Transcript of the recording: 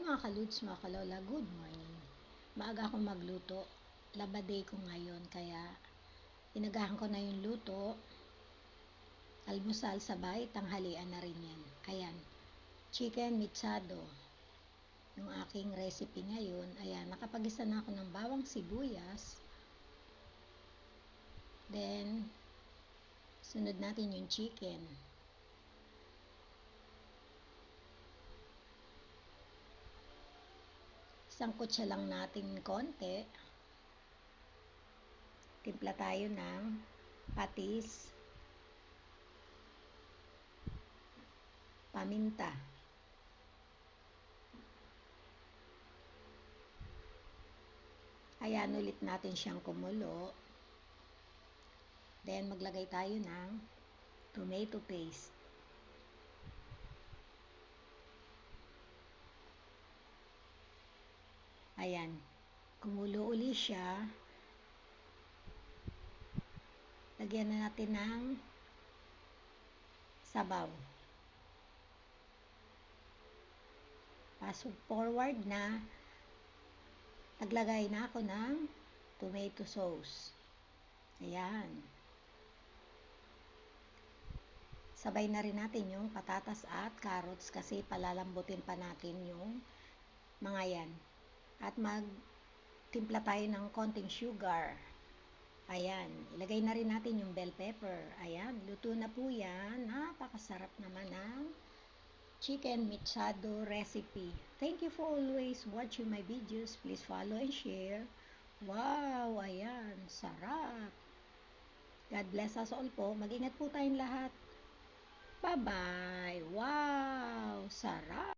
mga kaludes, mga kalola, good morning. Maaga akong magluto. Laba day ko ngayon, kaya inagahan ko na yung luto. Almusal sabay, tanghalian na rin yan. Ayan, chicken mitsado. Yung aking recipe ngayon, ayan, nakapag-isa na ako ng bawang sibuyas. Then, sunod natin yung chicken. Sangkot siya lang natin konti. Timpla tayo ng patis, paminta, ayan, ulit natin siyang kumulo. Then maglagay tayo ng tomato paste. Ayan, kumulo uli siya. Lagyan na natin ng sabaw. Pasok forward na, naglagay na ako ng tomato sauce. Ayan. Sabay na rin natin yung patatas at carrots kasi palalambutin pa natin yung mga yan. At magtimpla tayo ng konting sugar. Ayan, ilagay na rin natin yung bell pepper. Ayan, luto na po yan. Napakasarap naman ng chicken mitsado recipe. Thank you for always watching my videos. Please follow and share. Wow, ayan, sarap. God bless us all po. Mag-ingat po tayong lahat. Bye-bye. Wow, sarap.